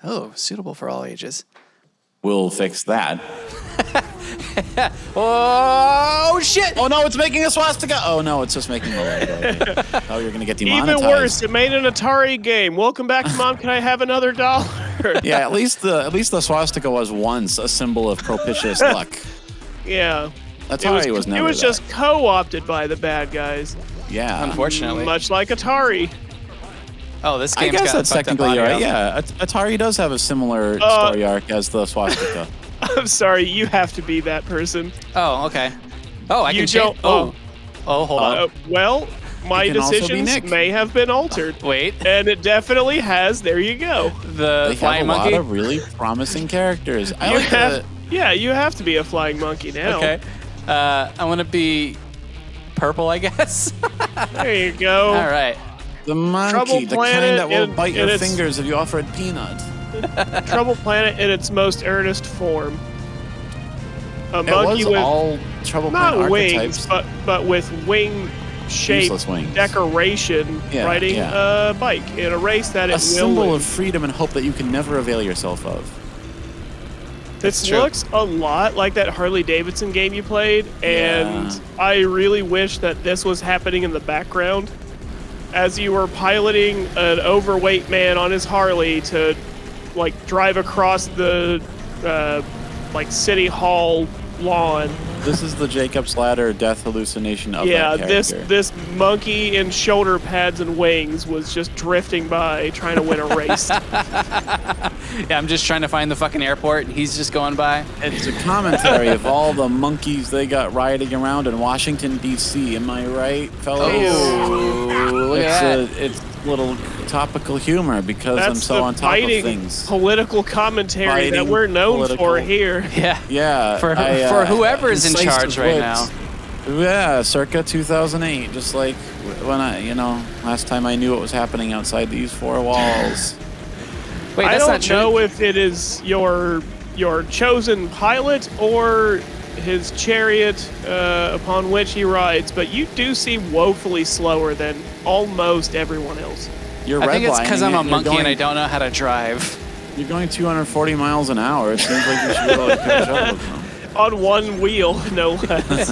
Oh, suitable for all ages. We'll fix that. Oh, shit! Oh, no, it's making a swastika. Oh, no, it's just making a logo. Oh, you're going to get demonetized. Even worse, it made an Atari game. Welcome back to Mom, Can I Have Another $1? Yeah, at least the swastika was once a symbol of propitious luck. Yeah. Atari was never It was that. just co-opted by the bad guys. Yeah. Unfortunately. Much like Atari. Oh, this I game's guess got that's fucked up technically audio. right. Yeah, Atari does have a similar story arc as the swastika. I'm sorry, you have to be that person. Oh, okay. Oh, I You can change. don't- Oh, hold on. Well, my It can also be decisions Nick. may have been altered. Wait. And it definitely has. There you go. The They flying have a monkey. lot of really promising characters. I You like have, yeah, you have to be a flying monkey now. Okay. I want to be purple, I guess. There you go. All right. the monkey, Trouble the Planet kind that will in- bite in your its- fingers if you offer it peanut. Trouble Planet in its most earnest form. A It monkey was with all Trouble Planet not archetypes. wings, but with wing-shaped Useless wings. decoration, Yeah, riding yeah. a bike in a race that it A will symbol win. of freedom and hope that you can never avail yourself of. That's This true. looks a lot like that Harley Davidson game you played, and Yeah. I really wish that this was happening in the background as you were piloting an overweight man on his Harley to like drive across the like city hall lawn. This is the Jacob's Ladder death hallucination of Yeah, that this character. this monkey in shoulder pads and wings was just drifting by trying to win a race. Yeah, I'm just trying to find the fucking airport, and he's just going by. It's a commentary of all the monkeys they got riding around in Washington, D.C. Am I right, fellas? Oh, look at that. It's little topical humor because I'm That's so the on top of biting things. political commentary that Biting we're known for political- here. Yeah. Yeah. For whoever is in incisive charge right now. wits. Yeah, circa 2008, just like when last time I knew what was happening outside these four walls. Wait, I that's don't not true. know if it is your chosen pilot or his chariot upon which he rides, but you do seem woefully slower than almost everyone else. You're I think it's redlining because I'm it, a you're monkey and I going- don't know how to drive. You're going 240 miles an hour. It seems like you should be able to catch up with them. On one wheel, no less.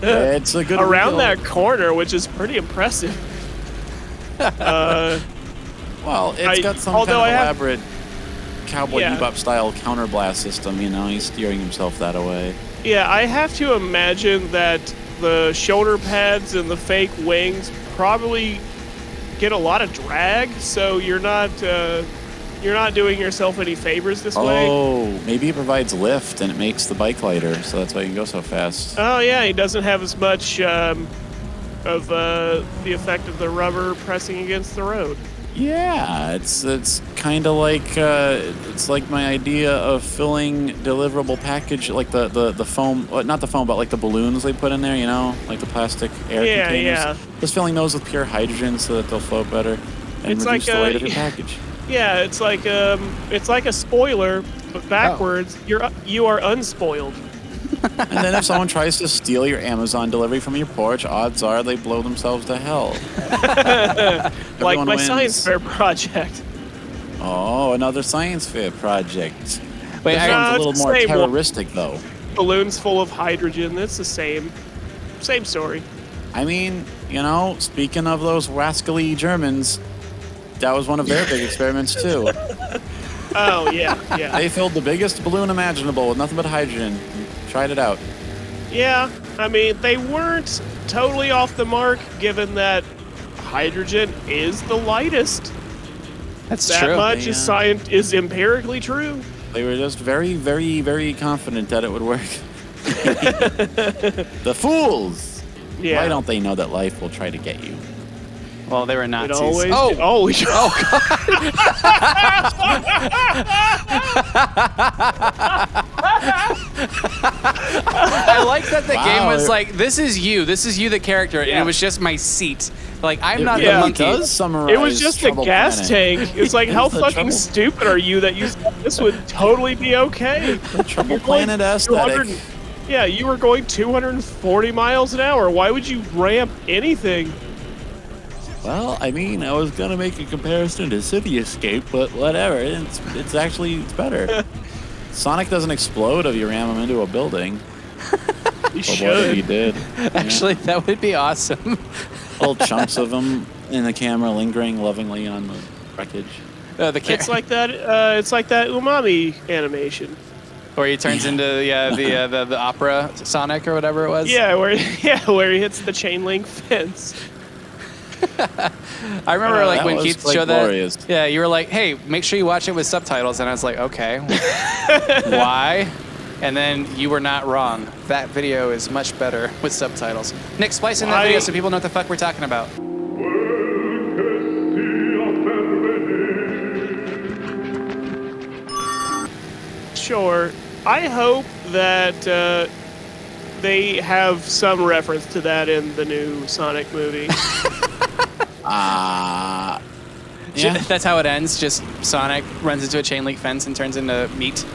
It's a good Around wheel. that corner, which is pretty impressive. Well, it's got some kind although of I have- elaborate Cowboy Yeah. Bebop style counterblast system. He's steering himself that away. Yeah, I have to imagine that the shoulder pads and the fake wings probably get a lot of drag, so you're not doing yourself any favors this way. Oh, maybe it provides lift and it makes the bike lighter, so that's why you can go so fast. Oh yeah, he doesn't have as much of the effect of the rubber pressing against the road. Yeah, it's kind of like it's like my idea of filling deliverable package, like the foam, not the foam, but like the balloons they put in there, like the plastic air Yeah, containers. yeah. Just filling those with pure hydrogen so that they'll float better and It's reduce like the weight of your package. Yeah, it's like a spoiler, but backwards. You are unspoiled. And then if someone tries to steal your Amazon delivery from your porch, odds are they blow themselves to hell. Like Everyone my wins. science fair project. Oh, another science fair project. Wait, This I- one's a it's little the more same one. terroristic, though. Balloons full of hydrogen. It's the same story. I mean, speaking of those rascally Germans, that was one of their big experiments, too. Oh yeah, yeah, They filled the biggest balloon imaginable with nothing but hydrogen. Tried it out. yeah. I mean, they weren't totally off the mark, given that hydrogen is the lightest. That's That true. much Yeah. is empirically true. They were just very, very, very confident that it would work. The fools! Yeah. Why don't they know that life will try to get you? Well, they were It Nazis. always. Oh, It always. I like that the game was Wow. like, this is you the character, and it was just my seat. Like, I'm not really the monkey. does summarize It was just a Trouble gas Planet. tank. It's like, how the fucking Trouble- stupid are you that you thought this would totally be okay? The Trouble You're going Planet aesthetic. 200 Yeah, you were going 240 miles an hour. Why would you ramp anything? Well, I mean, I was gonna make a comparison to City Escape, but whatever. It's better. Sonic doesn't explode if you ram him into a building. You But what if should. he did? Actually, that would be awesome. Little chunks of him in the camera lingering lovingly on the wreckage. It's like that. It's like that Umami animation. Where he turns into the opera Sonic or whatever it was. Yeah, where he hits the chain link fence. I remember like that when was Keith quite showed glorious. that. Yeah, you were like, "Hey, make sure you watch it with subtitles," and I was like, "Okay, why?" And then you were not wrong. That video is much better with subtitles. Nick, splice in that video so people know what the fuck we're talking about. Sure. I hope that they have some reference to that in the new Sonic movie. Yeah. That's how it ends. Just Sonic runs into a chain link fence and turns into meat.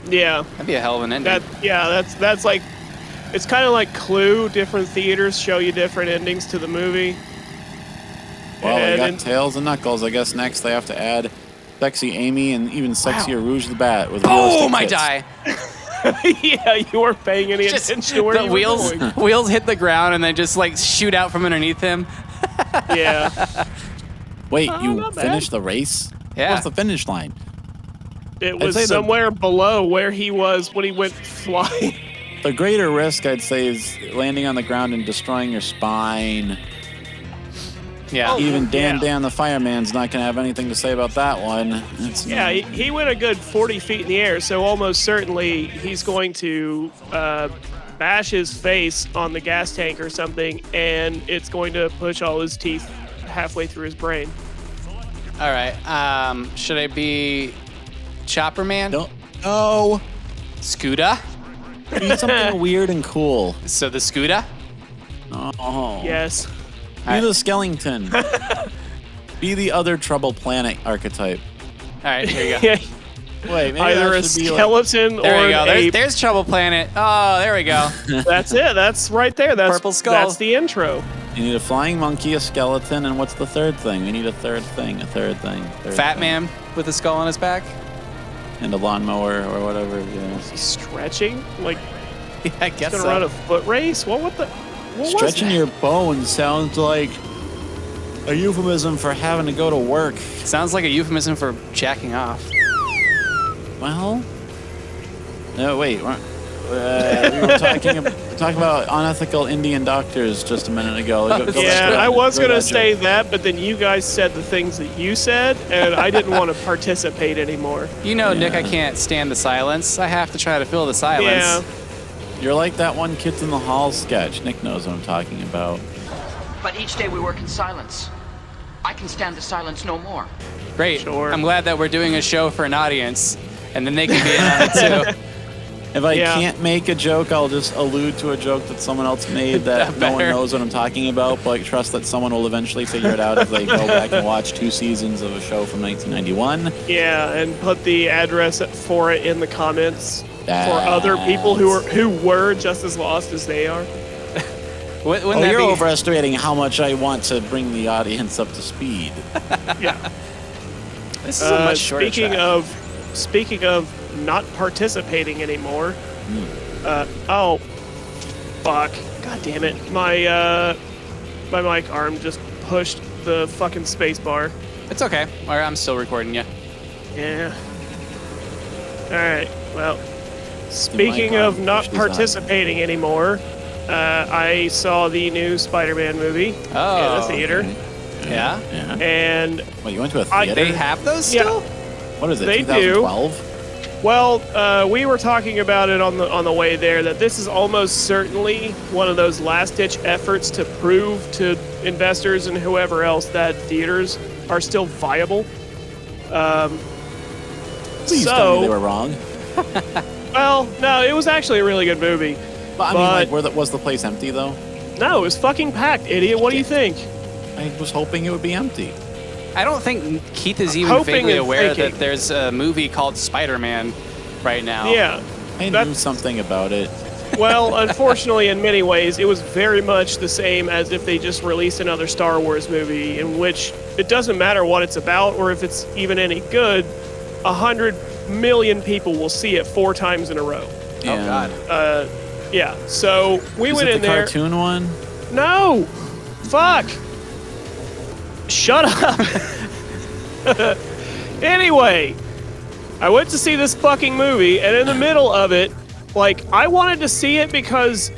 Yeah. That'd be a hell of an ending. That's like, it's kind of like Clue. Different theaters show you different endings to the movie. Well, they got And- Tails and Knuckles. I guess next they have to add Sexy Amy and even sexier Rouge the Bat with Boom! I realistic die. Yeah, you weren't paying any Just attention to where the you wheels were going. wheels hit the ground and then just like shoot out from underneath him. Yeah. tits. Wait, you not bad. finished the race? Yeah. What's the finish line? It I'd was say the- somewhere below where he was when he went flying. The greater risk, I'd say, is landing on the ground and destroying your spine. Yeah. Even Dan yeah. Dan the fireman's not going to have anything to say about that one. It's Yeah, he went a good 40 feet in the air, so almost certainly he's going to bash his face on the gas tank or something, and it's going to push all his teeth halfway through his brain. All right. Should I be Chopper Man? No. Scooter? Be something weird and cool. So the Scooter? Oh. Yes. Be the skeleton. Be the other Trouble Planet archetype. All right, here you go. Yeah, Wait, maybe either a that should be like, skeleton There or we go. an ape. There's Trouble Planet. Oh, there we go. That's it. That's right there. That's Purple skull. That's the intro. you need a flying monkey, a skeleton, and what's the third thing? We need a third thing. Fat thing. Man with a skull on his back. And a lawnmower or whatever. Yeah. He's stretching, like Yeah, I guess gonna so. run a foot race. What the? What was Stretching that? your bones sounds like a euphemism for having to go to work. Sounds like a euphemism for jacking off. Well, no, wait. We were talking about unethical Indian doctors just a minute ago. Go back to Yeah, that. I was Go to gonna that say joke. that, but then you guys said the things that you said, and I didn't want to participate anymore. You know, Nick, I Yeah. can't stand the silence. I have to try to fill the silence. Yeah. You're like that one Kids in the Hall sketch. Nick knows what I'm talking about. But each day we work in silence. I can stand the silence no more. Great. Sure. I'm glad that we're doing a show for an audience, and then they can be in on it too. If I Yeah. can't make a joke, I'll just allude to a joke that someone else made that no one Better. knows what I'm talking about, but trust that someone will eventually figure it out if they go back and watch 2 seasons of a show from 1991. Yeah, and put the address for it in the comments for other people who were just as lost as they are. Wouldn't Oh, that you're be? overestimating how much I want to bring the audience up to speed. Yeah. This is a much shorter Speaking track. of not participating anymore. Oh, fuck! God damn it! My mic arm just pushed the fucking space bar. It's okay. All right, I'm still recording you. Yeah. All right. Well, speaking arm of not pushed his arm. participating anymore, I saw the new Spider-Man movie in Oh, the theater, Yeah? Yeah. and Wait, you went to a I- theater? They have those Yeah. still? What is it, they do. 2012? well, we were talking about it on the way there that this is almost certainly one of those last-ditch efforts to prove to investors and whoever else that theaters are still viable. Please so- tell me they were wrong. Well, no, it was actually a really good movie. But I mean, like, was the place empty though? No, it was fucking packed, idiot. What do you think? I was hoping it would be empty. I don't think Keith is even Hoping vaguely and aware thinking. that there's a movie called Spider-Man right now. Yeah. I knew something about it. Well, unfortunately, in many ways, it was very much the same as if they just released another Star Wars movie, in which it doesn't matter what it's about or if it's even any good, 100 million people will see it 4 times in a row. Yeah. Oh God. Yeah, so we went in there. Is it the cartoon one? No! Fuck! Shut up! Anyway, I went to see this fucking movie, and in the middle of it, like, I wanted to see it because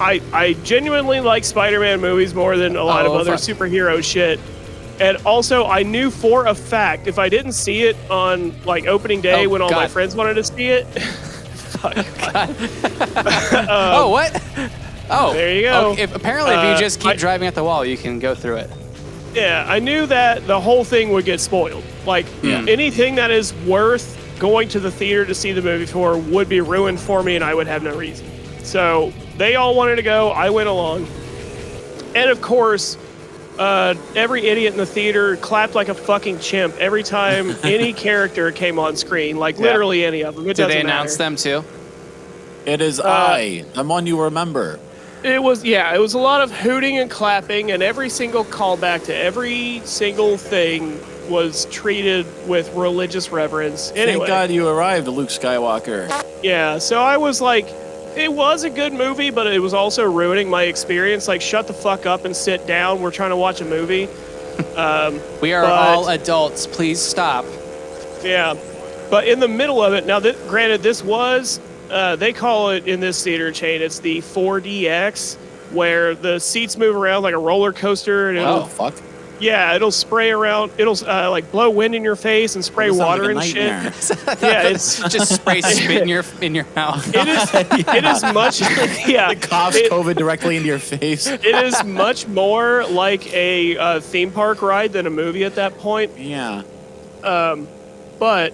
I genuinely like Spider-Man movies more than a lot of other superhero shit. And also, I knew for a fact, if I didn't see it on, like, opening day when all my friends wanted to see it... Fuck. Oh, what? Oh. There you go. Apparently, if you just keep driving at the wall, you can go through it. Yeah, I knew that the whole thing would get spoiled. Like, anything that is worth going to the theater to see the movie for would be ruined for me, and I would have no reason. So they all wanted to go. I went along. And of course, every idiot in the theater clapped like a fucking chimp every time any character came on screen. Like, literally any of them. It Did doesn't they announce matter. them too? It is the one you remember. It was a lot of hooting and clapping, and every single callback to every single thing was treated with religious reverence. Anyway, Thank God you arrived, Luke Skywalker. yeah, so I was like, it was a good movie, but it was also ruining my experience. Like, shut the fuck up and sit down. We're trying to watch a movie. We are all adults. Please stop. Yeah, but in the middle of it, now, granted, this was... they call it in this theater chain, it's the 4DX, where the seats move around like a roller coaster. And Oh, fuck. Yeah, it'll spray around. It'll like blow wind in your face and spray water and shit. Yeah, it's just spray spit in your mouth. It is much. Yeah, It coughs COVID directly into your face. it is much more like a theme park ride than a movie at that point. Yeah. But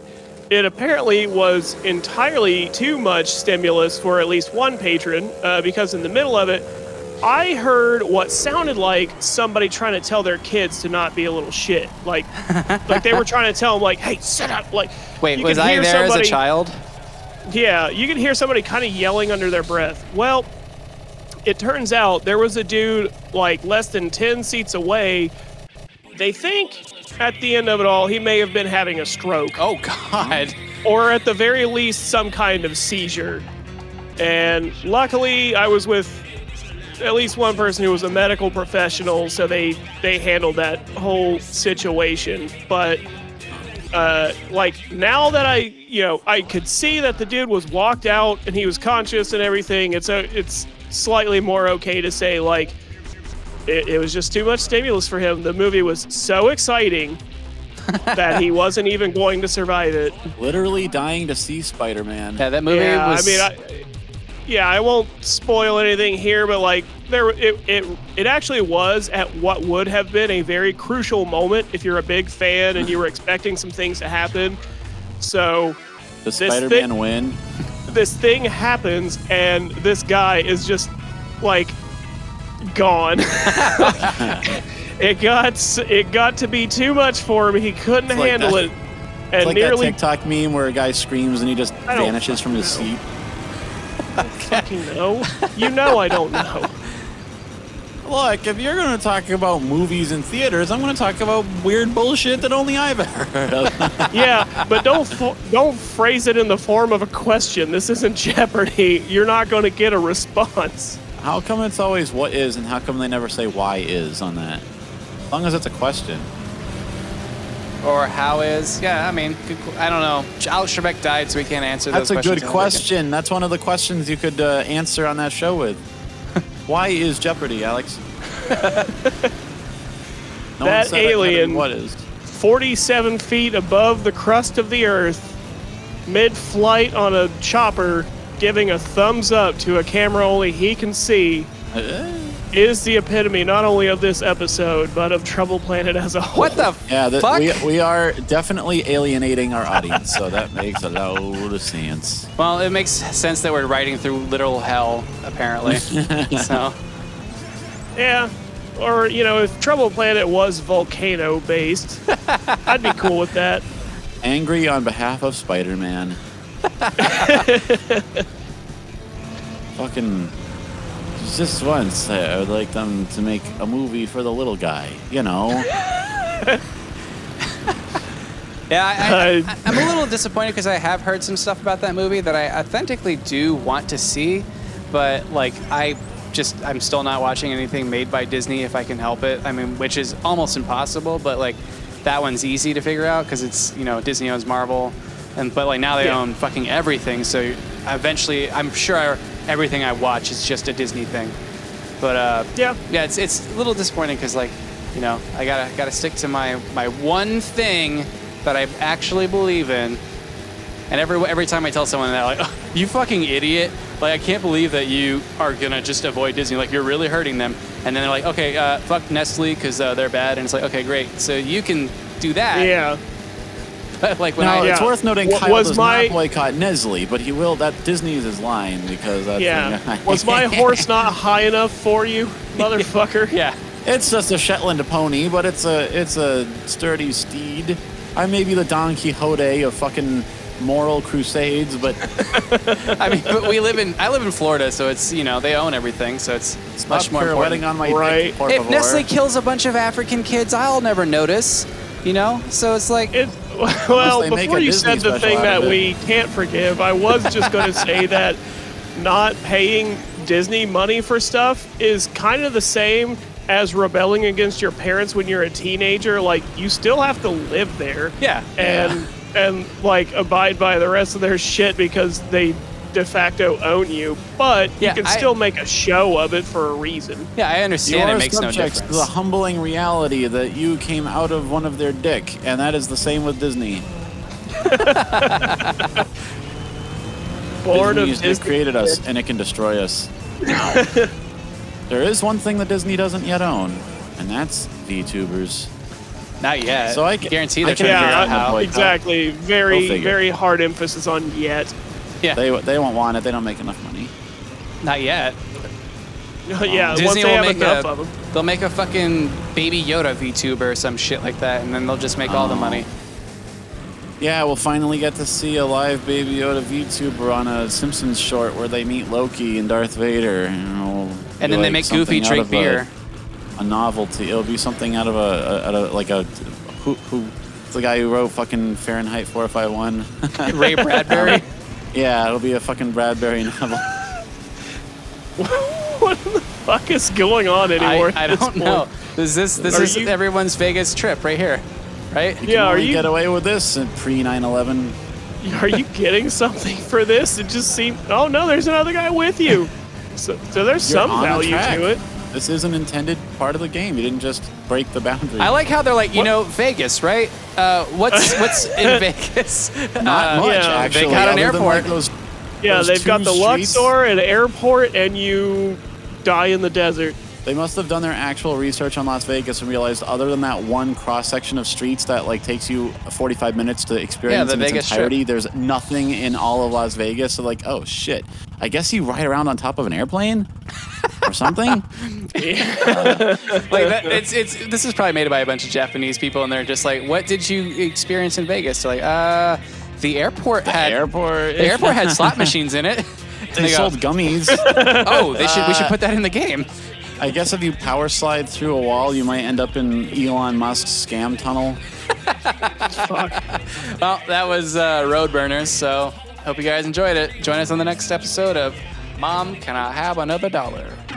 it apparently was entirely too much stimulus for at least one patron, because in the middle of it, I heard what sounded like somebody trying to tell their kids to not be a little shit. Like they were trying to tell them, like, hey, sit up. Like, wait, was I there as a child? Yeah, you can hear somebody kind of yelling under their breath. Well, it turns out there was a dude, like, less than 10 seats away. They think at the end of it all, he may have been having a stroke. Oh, God. Or at the very least, some kind of seizure. And luckily, I was with at least one person who was a medical professional, so they handled that whole situation. But, like, now that I could see that the dude was walked out and he was conscious and everything, it's slightly more okay to say, like, it was just too much stimulus for him. The movie was so exciting that he wasn't even going to survive it. Literally dying to see Spider-Man. Yeah, that movie was... I won't spoil anything here, but, like, it actually was at what would have been a very crucial moment if you're a big fan and you were expecting some things to happen. So... Does Spider-Man win? This thing happens, and this guy is just, like... gone. It got to be too much for him. He couldn't handle it. And it's like nearly that TikTok meme where a guy screams and he just vanishes from his seat. I don't fucking know. You know I don't know. Look, if you're going to talk about movies and theaters, I'm going to talk about weird bullshit that only I've ever heard of. Yeah, but don't phrase it in the form of a question. This isn't Jeopardy. You're not going to get a response. How come it's always what is, and how come they never say why is on that? As long as it's a question. Or how is... Yeah, I mean, I don't know. Alex Trebek died, so we can't answer those questions. That's a good question. That's one of the questions you could answer on that show with. Why is Jeopardy, Alex? That alien, what is? 47 feet above the crust of the earth, mid-flight on a chopper, giving a thumbs up to a camera only he can see, is the epitome not only of this episode, but of Trouble Planet as a whole. What the fuck? We are definitely alienating our audience, so that makes a load of sense. Well, it makes sense that we're riding through literal hell, apparently. So. Yeah. Or, if Trouble Planet was volcano-based, I'd be cool with that. Angry on behalf of Spider-Man. Fucking... Just once, I would like them to make a movie for the little guy, Yeah, I'm a little disappointed because I have heard some stuff about that movie that I authentically do want to see, but I'm still not watching anything made by Disney if I can help it. I mean, which is almost impossible, but that one's easy to figure out because it's, Disney owns Marvel, but now they own fucking everything. So eventually, I'm sure everything I watch is just a Disney thing. But it's a little disappointing because I gotta stick to my one thing that I actually believe in. And every time I tell someone that, oh, you fucking idiot, I can't believe that you are gonna just avoid Disney, you're really hurting them. And then they're like, okay, fuck Nestle because they're bad. And it's like, okay, great, so you can do that. Yeah. But it's worth noting Kyle does not boycott Nestle, but he will. That Disney is his line because that's was my horse not high enough for you, motherfucker? Yeah. It's just a Shetland pony, but it's a sturdy steed. I may be the Don Quixote of fucking moral crusades, but I mean, but I live in Florida, so it's they own everything, so it's much more important. On my dick, por if favor. Nestle kills a bunch of African kids, I'll never notice. So it's like well, before you said the thing that we can't forgive, I was just going to say that not paying Disney money for stuff is kind of the same as rebelling against your parents when you're a teenager. You still have to live there. Yeah. And abide by the rest of their shit because they de facto own you, but you can still make a show of it for a reason. Yeah, I understand. It makes no difference. To the humbling reality that you came out of one of their dick, and that is the same with Disney. Born of Disney created us, and it can destroy us. There is one thing that Disney doesn't yet own, and that's VTubers. Not yet. So I guarantee they're trying to figure out how. Exactly. Very, very hard emphasis on yet. Yeah. They won't want it. They don't make enough money. Not yet. Yeah, Disney once they have enough of them. They'll make a fucking Baby Yoda VTuber or some shit like that, and then they'll just make all the money. Yeah, we'll finally get to see a live Baby Yoda VTuber on a Simpsons short where they meet Loki and Darth Vader. And then they make Goofy drink beer. A novelty. It'll be something out of who's the guy who wrote fucking Fahrenheit 451? Ray Bradbury. Yeah, it'll be a fucking Bradbury novel. What the fuck is going on anymore? I don't know. This is everyone's Vegas trip right here, right? Are you get away with this pre 9/11? Are you getting something for this? It just seemed. Oh no, there's another guy with you. So there's some value to it. This is an intended part of the game. You didn't just break the boundary. I like how they're like, Vegas, right? What's in Vegas? Not much, actually. They got an airport. They've got the Luxor, an airport, and you die in the desert. They must have done their actual research on Las Vegas and realized other than that one cross-section of streets that takes you 45 minutes to experience in its entirety, there's nothing in all of Las Vegas. So oh shit, I guess you ride around on top of an airplane or something? This is probably made by a bunch of Japanese people and they're just like, what did you experience in Vegas? They're like, the airport had slot machines in it. They sold gummies. We should put that in the game. I guess if you power slide through a wall, you might end up in Elon Musk's scam tunnel. Fuck. Well, that was Road Burners, so hope you guys enjoyed it. Join us on the next episode of Mom, Can I Have Another $1?